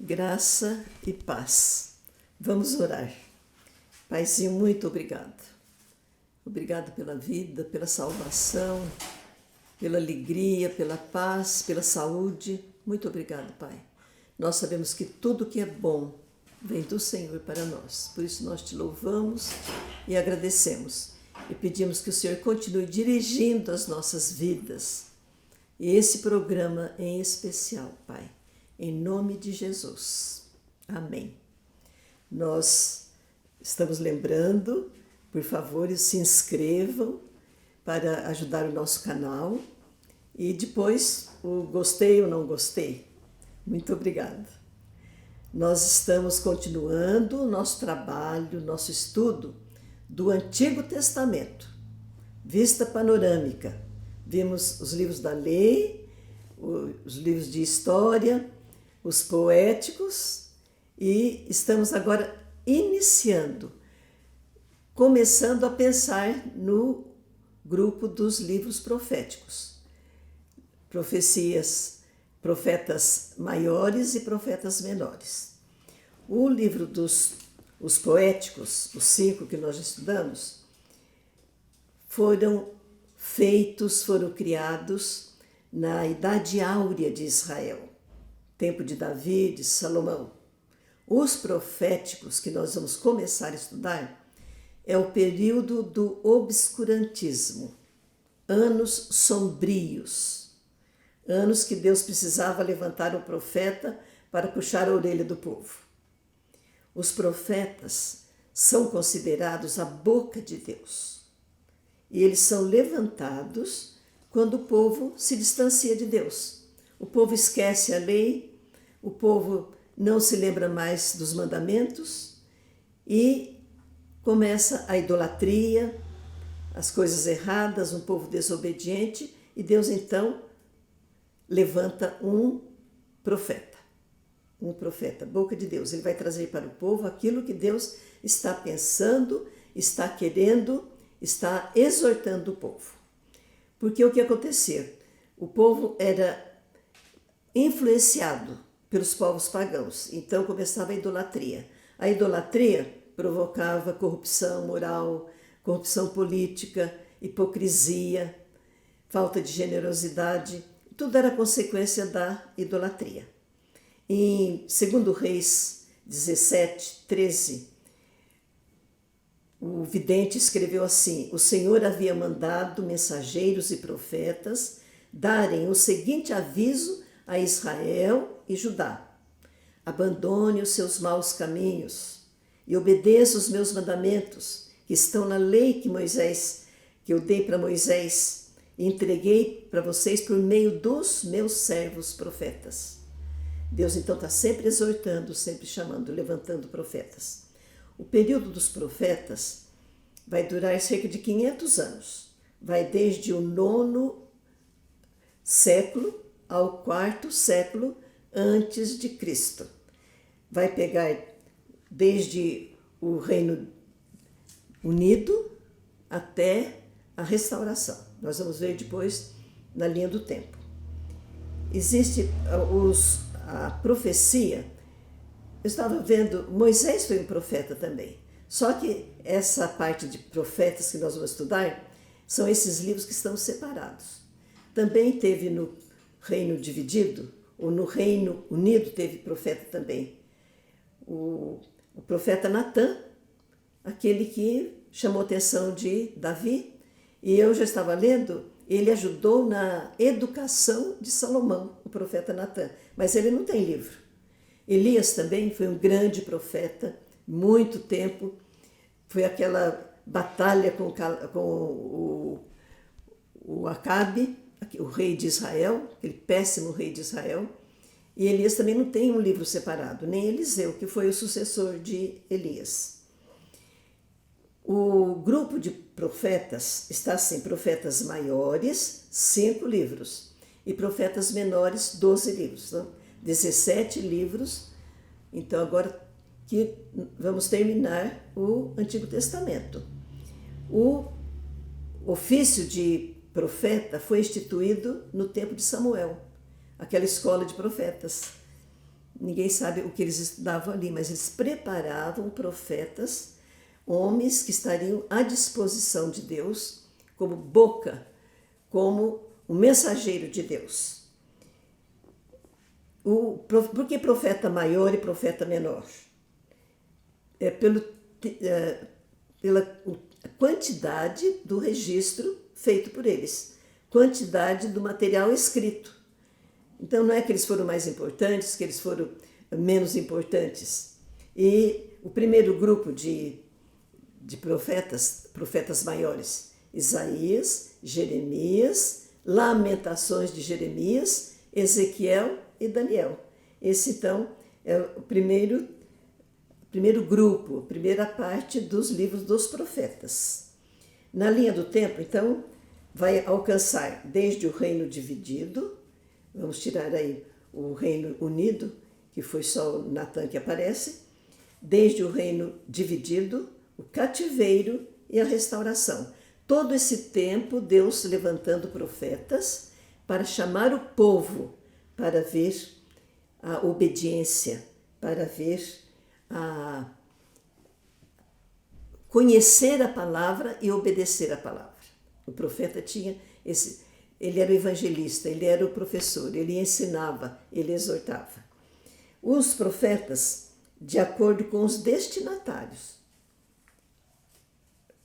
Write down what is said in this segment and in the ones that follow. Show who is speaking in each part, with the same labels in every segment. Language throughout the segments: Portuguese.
Speaker 1: graça e paz. Vamos orar. Paizinho, muito obrigado. Obrigado pela vida, pela salvação, pela alegria, pela paz, pela saúde. Muito obrigado, Pai. Nós sabemos que tudo que é bom vem do Senhor para nós. Por isso nós te louvamos e agradecemos. E pedimos que o Senhor continue dirigindo as nossas vidas. E esse programa em especial, Pai. Em nome de Jesus. Amém. Nós estamos lembrando, por favor, se inscrevam para ajudar o nosso canal. E depois o gostei ou não gostei. Muito obrigada. Nós estamos continuando o nosso trabalho, nosso estudo do Antigo Testamento. Vista panorâmica. Vimos os livros da lei, os livros de história, os poéticos e estamos agora começando a pensar no grupo dos livros proféticos. Profecias, profetas maiores e profetas menores. O livro os poéticos, os 5 que nós estudamos, foram criados na Idade Áurea de Israel, tempo de Davi, de Salomão. Os proféticos que nós vamos começar a estudar é o período do obscurantismo, anos sombrios, anos que Deus precisava levantar um profeta para puxar a orelha do povo. Os profetas são considerados a boca de Deus e eles são levantados quando o povo se distancia de Deus. O povo esquece a lei, o povo não se lembra mais dos mandamentos e começa a idolatria, as coisas erradas, um povo desobediente, e Deus então levanta um profeta, boca de Deus. Ele vai trazer para o povo aquilo que Deus está pensando, está querendo, está exortando o povo. Porque o que acontecia? O povo era influenciado pelos povos pagãos, então começava a idolatria. A idolatria provocava corrupção moral, corrupção política, hipocrisia, falta de generosidade. Tudo era consequência da idolatria. Em 2 Reis 17, 13, o vidente escreveu assim: o Senhor havia mandado mensageiros e profetas darem o seguinte aviso a Israel e Judá: abandone os seus maus caminhos e obedeça os meus mandamentos, que estão na lei que eu dei para Moisés e entreguei para vocês por meio dos meus servos profetas. Deus então está sempre exortando, sempre chamando, levantando profetas. O período dos profetas vai durar cerca de 500 anos. Vai desde o 9º século ao 4º século antes de Cristo. Vai pegar desde o Reino Unido até a restauração. Nós vamos ver depois na linha do tempo. Existe a profecia. Eu estava vendo, Moisés foi um profeta também. Só que essa parte de profetas que nós vamos estudar são esses livros que estão separados. Também teve no Reino Dividido, ou no Reino Unido teve profeta também. O profeta Natã, aquele que chamou a atenção de Davi, e eu já estava lendo, ele ajudou na educação de Salomão, o profeta Natã, mas ele não tem livro. Elias também foi um grande profeta, muito tempo, foi aquela batalha com o Acabe, o rei de Israel, aquele péssimo rei de Israel, e Elias também não tem um livro separado, nem Eliseu, que foi o sucessor de Elias. O grupo de profetas está assim: profetas maiores, 5 livros, e profetas menores, 12 livros. Então, 17 livros. Então, agora que vamos terminar o Antigo Testamento. O ofício de profeta foi instituído no tempo de Samuel, aquela escola de profetas. ninguém sabe o que eles estudavam ali, mas eles preparavam profetas, homens que estariam à disposição de Deus como boca, como o mensageiro de Deus. Por que profeta maior e profeta menor? Pela quantidade do registro feito por eles, quantidade do material escrito. Então não é que eles foram mais importantes, que eles foram menos importantes. E o primeiro grupo de profetas maiores, Isaías, Jeremias, Lamentações de Jeremias, Ezequiel e Daniel. Esse, então, é o primeiro grupo, a primeira parte dos livros dos profetas. Na linha do tempo, então, vai alcançar desde o reino dividido, vamos tirar aí o reino unido, que foi só o Natan que aparece, desde o reino dividido, o cativeiro e a restauração. Todo esse tempo, Deus levantando profetas para chamar o povo para ver a obediência, para ver conhecer a palavra e obedecer a palavra. O profeta ele era o evangelista, ele era o professor, ele ensinava, ele exortava. Os profetas, de acordo com os destinatários.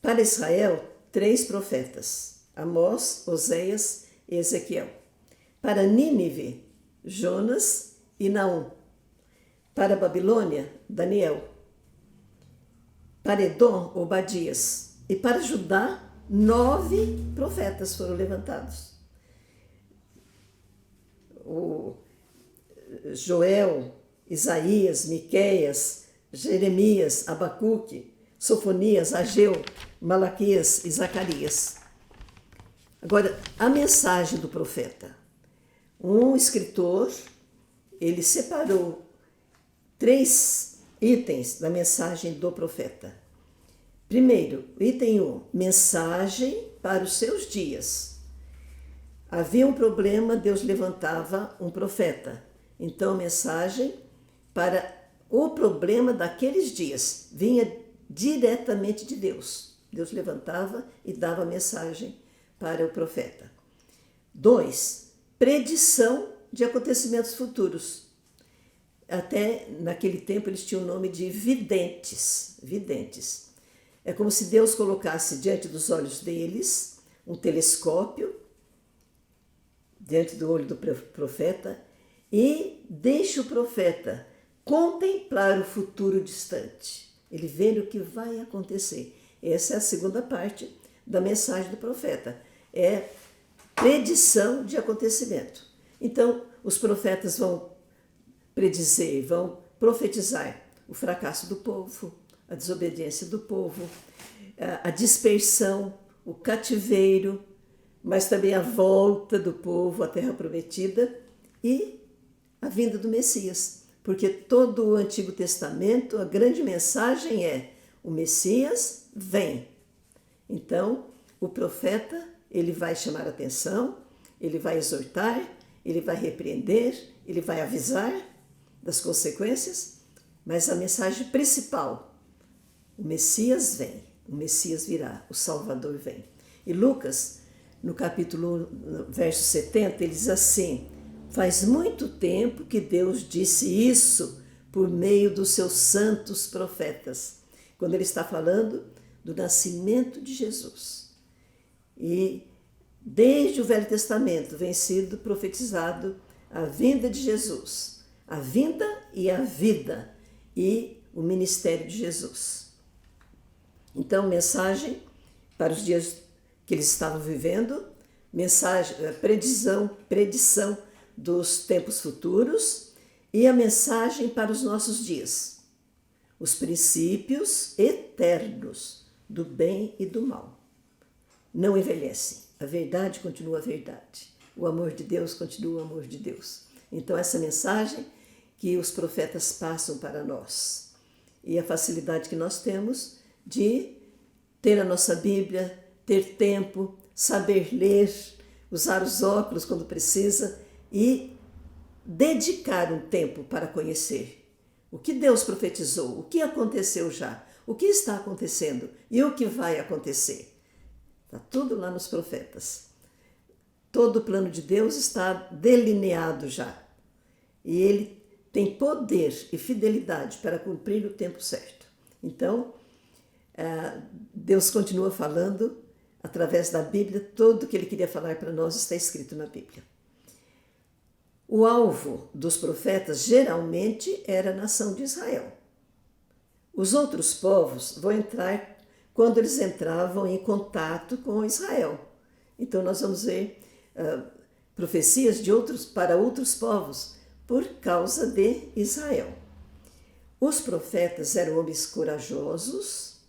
Speaker 1: Para Israel, 3 profetas, Amós, Oséias e Ezequiel. Para Nínive, Jonas e Naum. Para Babilônia, Daniel. Para Edom, Obadias. E para Judá, 9 profetas foram levantados. O Joel, Isaías, Miqueias, Jeremias, Abacuque, Sofonias, Ageu, Malaquias e Zacarias. Agora, a mensagem do profeta. Um escritor, ele separou 3 itens da mensagem do profeta. Primeiro, item 1, mensagem para os seus dias. Havia um problema, Deus levantava um profeta. Então, mensagem para o problema daqueles dias. Vinha diretamente de Deus. Deus levantava e dava mensagem para o profeta. 2, predição de acontecimentos futuros. Até naquele tempo eles tinham o nome de videntes. Videntes. É como se Deus colocasse diante dos olhos deles um telescópio, diante do olho do profeta, e deixa o profeta contemplar o futuro distante. Ele vê o que vai acontecer. Essa é a segunda parte da mensagem do profeta. É predição de acontecimento. Então, os profetas vão predizer, vão profetizar o fracasso do povo, a desobediência do povo, a dispersão, o cativeiro, mas também a volta do povo à terra prometida e a vinda do Messias. Porque todo o Antigo Testamento, a grande mensagem é: o Messias vem. Então, o profeta, ele vai chamar a atenção, ele vai exortar, ele vai repreender, ele vai avisar das consequências, mas a mensagem principal: o Messias vem, o Messias virá, o Salvador vem. E Lucas, no capítulo 1, verso 70, ele diz assim: faz muito tempo que Deus disse isso por meio dos seus santos profetas, quando ele está falando do nascimento de Jesus. E desde o Velho Testamento vem sido profetizado a vinda de Jesus, a vinda e a vida e o ministério de Jesus. Então, mensagem para os dias que eles estavam vivendo, mensagem, predição dos tempos futuros e a mensagem para os nossos dias, os princípios eternos do bem e do mal. Não envelhecem, a verdade continua a verdade, o amor de Deus continua o amor de Deus. Então, essa mensagem que os profetas passam para nós e a facilidade que nós temos de ter a nossa Bíblia, ter tempo, saber ler, usar os óculos quando precisa e dedicar um tempo para conhecer o que Deus profetizou, o que aconteceu já, o que está acontecendo e o que vai acontecer. Está tudo lá nos profetas. Todo o plano de Deus está delineado já. E ele tem poder e fidelidade para cumprir o tempo certo. Então, Deus continua falando através da Bíblia. Tudo o que ele queria falar para nós está escrito na Bíblia. O alvo dos profetas geralmente era a nação de Israel. Os outros povos vão entrar quando eles entravam em contato com Israel. Então nós vamos ver profecias para outros povos por causa de Israel. Os profetas eram homens corajosos.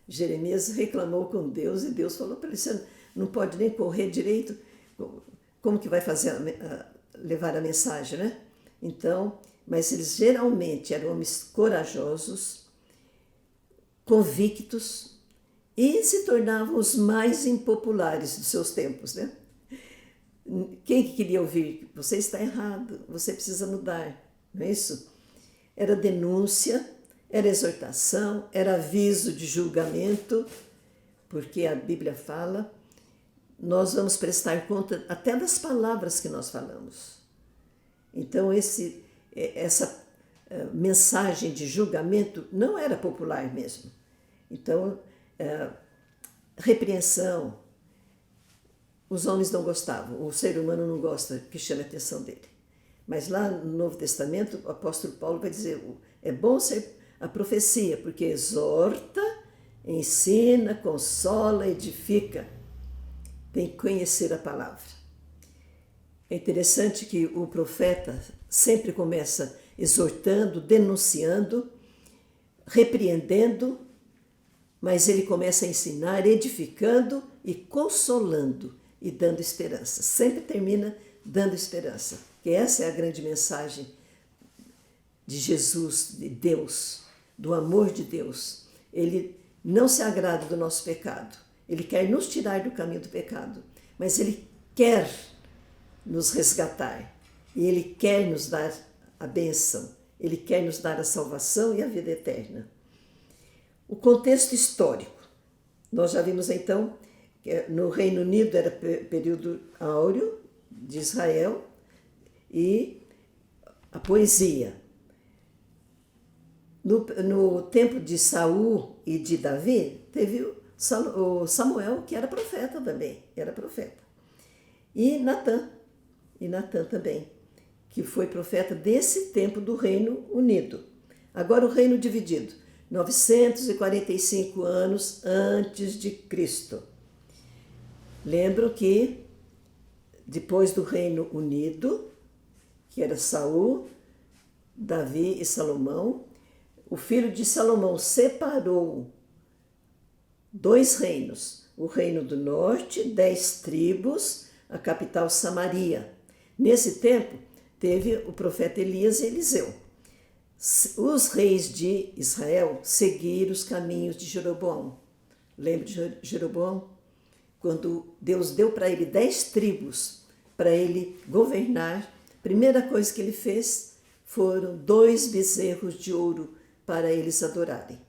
Speaker 1: Jeremias reclamou com Deus e Deus falou para ele: você não pode nem correr direito, como que vai levar a mensagem, né? Então, mas eles geralmente eram homens corajosos, convictos e se tornavam os mais impopulares dos seus tempos, né? Quem que queria ouvir? Você está errado, você precisa mudar, não é isso? Era denúncia, era exortação, era aviso de julgamento, porque a Bíblia fala, nós vamos prestar conta até das palavras que nós falamos. Então essa mensagem de julgamento não era popular mesmo. Então, repreensão, os homens não gostavam, o ser humano não gosta que chame a atenção dele. Mas lá no Novo Testamento, o apóstolo Paulo vai dizer, é bom ser a profecia, porque exorta, ensina, consola, edifica. Tem que conhecer a palavra. É interessante que o profeta sempre começa exortando, denunciando, repreendendo, mas ele começa a ensinar, edificando e consolando e dando esperança. Sempre termina dando esperança. Que essa é a grande mensagem de Jesus, de Deus, do amor de Deus. Ele não se agrada do nosso pecado. Ele quer nos tirar do caminho do pecado, mas ele quer nos resgatar. E ele quer nos dar a bênção. Ele quer nos dar a salvação e a vida eterna. O contexto histórico. Nós já vimos então que no Reino Unido era período áureo de Israel e a poesia. No tempo de Saul e de Davi, teve o Samuel, que era profeta também, era profeta. E Natã também, que foi profeta desse tempo do Reino Unido. Agora o reino dividido, 945 anos antes de Cristo. Lembro que depois do Reino Unido, que era Saul, Davi e Salomão, o filho de Salomão separou 2 reinos, o reino do norte, 10 tribos, a capital Samaria. Nesse tempo, teve o profeta Elias e Eliseu. Os reis de Israel seguiram os caminhos de Jeroboão. Lembra de Jeroboão? Quando Deus deu para ele 10 tribos para ele governar, a primeira coisa que ele fez foram 2 bezerros de ouro para eles adorarem.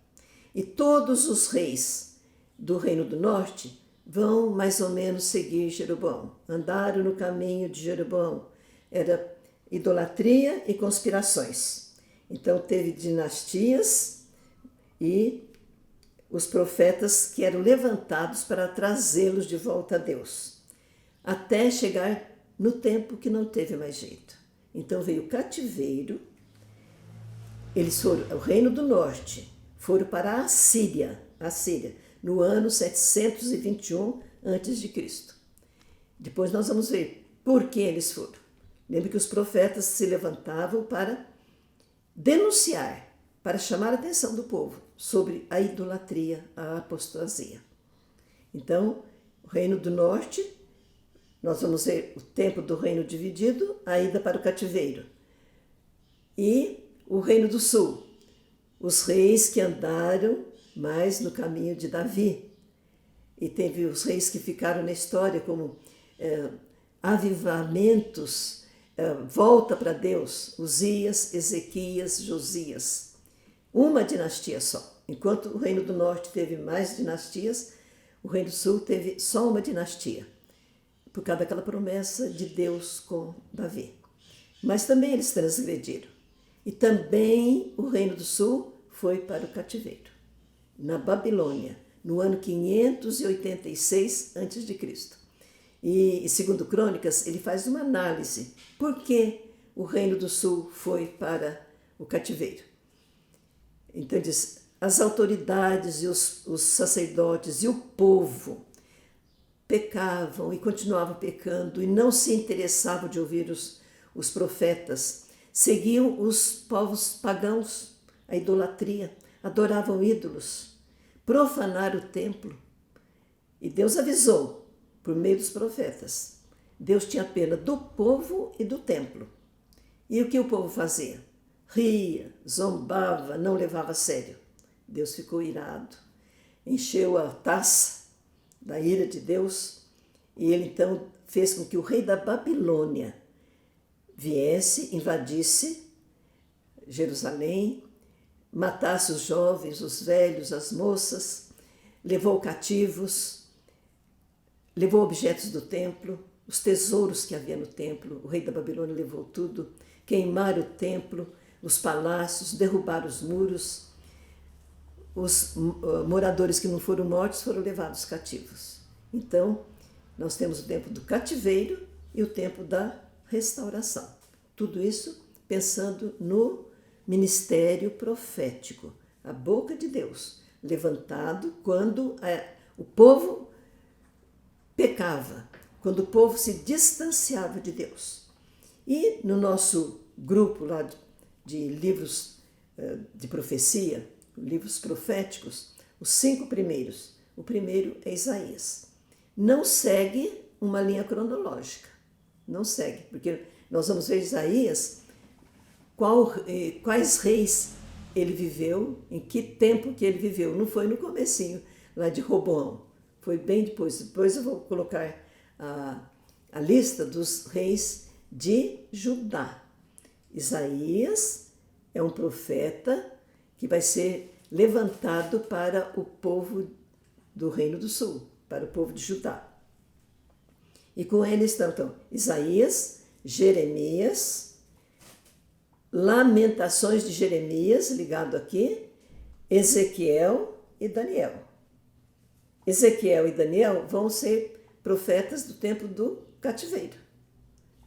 Speaker 1: E todos os reis do Reino do Norte vão mais ou menos seguir Jeroboão. Andaram no caminho de Jeroboão. Era idolatria e conspirações. Então teve dinastias e os profetas que eram levantados para trazê-los de volta a Deus. Até chegar no tempo que não teve mais jeito. Então veio o cativeiro. Eles foram, o Reino do Norte, foram para a Síria, no ano 721 a.C. Depois nós vamos ver por que eles foram. Lembre que os profetas se levantavam para denunciar, para chamar a atenção do povo sobre a idolatria, a apostasia. Então, o Reino do Norte, nós vamos ver o tempo do reino dividido, a ida para o cativeiro. E o Reino do Sul, os reis que andaram mais no caminho de Davi. E teve os reis que ficaram na história como avivamentos volta para Deus, Uzias, Ezequias, Josias. Uma dinastia só. Enquanto o Reino do Norte teve mais dinastias, o Reino do Sul teve só uma dinastia, por causa daquela promessa de Deus com Davi. Mas também eles transgrediram. E também o Reino do Sul foi para o cativeiro, na Babilônia, no ano 586 a.C. E segundo Crônicas, ele faz uma análise. Por que o Reino do Sul foi para o cativeiro? Então diz, as autoridades e os sacerdotes e o povo pecavam e continuavam pecando e não se interessavam de ouvir os profetas. Seguiam os povos pagãos, a idolatria, adoravam ídolos, profanaram o templo. E Deus avisou, por meio dos profetas, Deus tinha pena do povo e do templo. E o que o povo fazia? Ria, zombava, não levava a sério. Deus ficou irado, encheu a taça da ira de Deus e ele então fez com que o rei da Babilônia viesse, invadisse Jerusalém, matasse os jovens, os velhos, as moças, levou cativos, levou objetos do templo, os tesouros que havia no templo. O rei da Babilônia levou tudo, queimaram o templo, os palácios, derrubaram os muros. Os moradores que não foram mortos foram levados cativos. Então, nós temos o tempo do cativeiro e o tempo da restauração. Tudo isso pensando no ministério profético, a boca de Deus, levantado quando o povo pecava, quando o povo se distanciava de Deus. E no nosso grupo lá de livros de profecia, livros proféticos, os 5 primeiros. O primeiro é Isaías. Não segue uma linha cronológica. Não segue, porque nós vamos ver Isaías, quais reis ele viveu, em que tempo que ele viveu. Não foi no comecinho, lá de Roboão. Foi bem depois. Depois eu vou colocar a lista dos reis de Judá. Isaías é um profeta que vai ser levantado para o povo do Reino do Sul, para o povo de Judá. E com ele estão, então, Isaías, Jeremias, Lamentações de Jeremias, ligado aqui, Ezequiel e Daniel. Ezequiel e Daniel vão ser profetas do tempo do cativeiro,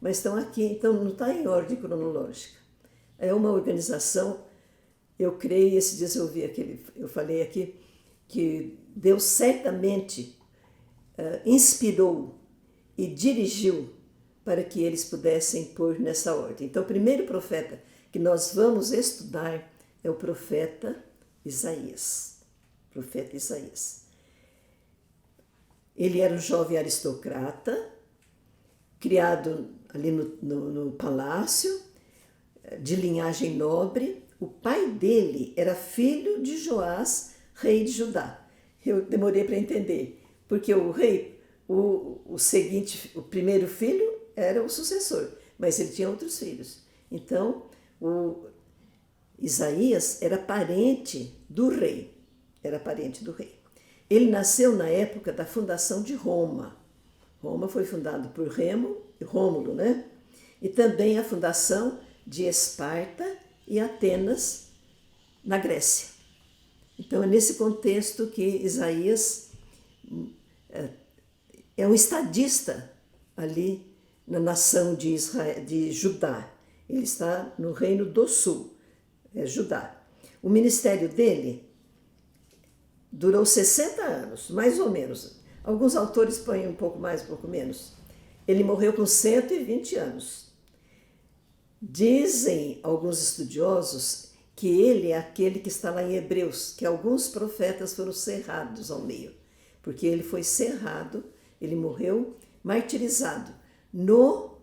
Speaker 1: mas estão aqui, então não está em ordem cronológica. É uma organização. Eu creio, esses dias eu falei aqui, que Deus certamente inspirou e dirigiu para que eles pudessem pôr nessa ordem. Então, o primeiro profeta que nós vamos estudar é o profeta Isaías. Profeta Isaías. Ele era um jovem aristocrata, criado ali no palácio, de linhagem nobre. O pai dele era filho de Joás, rei de Judá. Eu demorei para entender, porque o rei, o primeiro filho era o sucessor, mas ele tinha outros filhos. Então, o Isaías era parente do rei. Ele nasceu na época da fundação de Roma. Roma foi fundada por Rômulo, né? E também a fundação de Esparta e Atenas, na Grécia. Então, é nesse contexto que Isaías é um estadista ali na nação de Judá. Ele está no Reino do Sul, Judá. O ministério dele durou 60 anos, mais ou menos. Alguns autores põem um pouco mais, um pouco menos. Ele morreu com 120 anos. Dizem alguns estudiosos que ele é aquele que está lá em Hebreus, que alguns profetas foram cerrados ao meio, porque ele foi cerrado, ele morreu martirizado no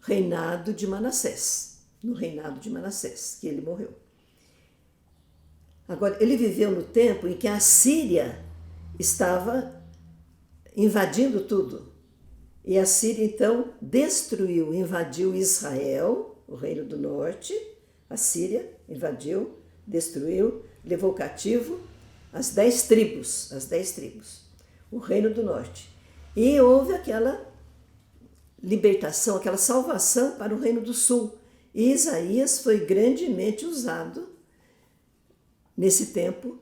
Speaker 1: reinado de Manassés, que ele morreu. Agora, ele viveu no tempo em que a Síria estava invadindo tudo. E a Síria, então, destruiu, invadiu Israel, o reino do norte. A Síria invadiu, destruiu, levou cativo as 10 tribos, o reino do norte. E houve aquela libertação, aquela salvação para o reino do sul. E Isaías foi grandemente usado nesse tempo,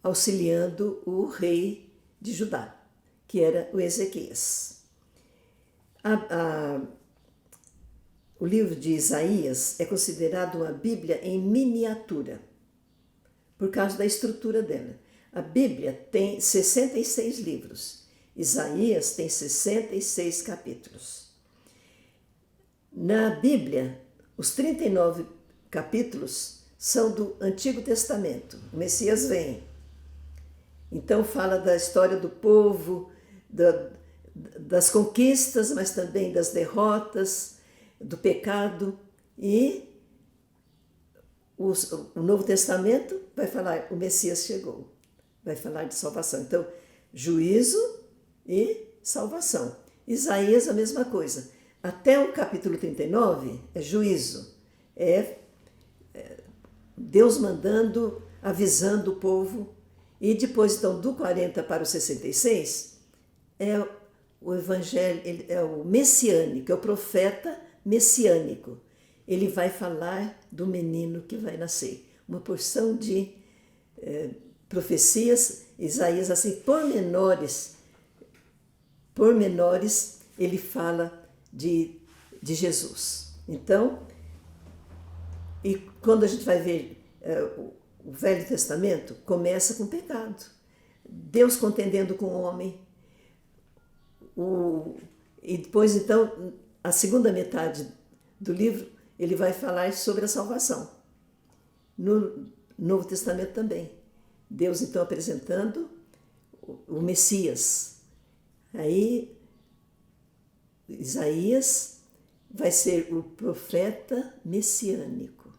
Speaker 1: auxiliando o rei de Judá, que era o Ezequias. O livro de Isaías é considerado uma Bíblia em miniatura, por causa da estrutura dela. A Bíblia tem 66 livros. Isaías tem 66 capítulos. Na Bíblia, os 39 capítulos são do Antigo Testamento. O Messias vem. Então fala da história do povo, das conquistas, mas também das derrotas, do pecado. E o Novo Testamento vai falar, o Messias chegou. Vai falar de salvação. Então, juízo e salvação. Isaías, a mesma coisa. Até o capítulo 39 é juízo. É Deus mandando, avisando o povo. E depois, então, do 40 para o 66, é o evangelho, é o messiânico, é o profeta messiânico. Ele vai falar do menino que vai nascer. Uma porção de profecias, Isaías, assim, pormenores, ele fala de Jesus. Então, e quando a gente vai ver o Velho Testamento, começa com o pecado. Deus contendendo com o homem. E depois, então, a segunda metade do livro, ele vai falar sobre a salvação. No Novo Testamento também. Deus, então, apresentando o Messias. Aí, Isaías vai ser o profeta messiânico.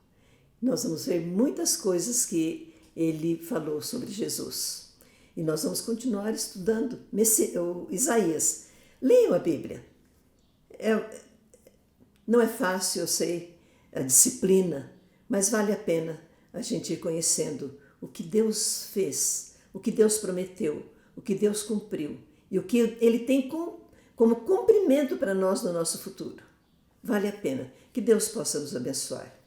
Speaker 1: Nós vamos ver muitas coisas que ele falou sobre Jesus. E nós vamos continuar estudando Isaías. Leiam a Bíblia. Não é fácil, eu sei, a disciplina, mas vale a pena a gente ir conhecendo o que Deus fez, o que Deus prometeu, o que Deus cumpriu e o que Ele tem como cumprimento para nós no nosso futuro. Vale a pena. Que Deus possa nos abençoar.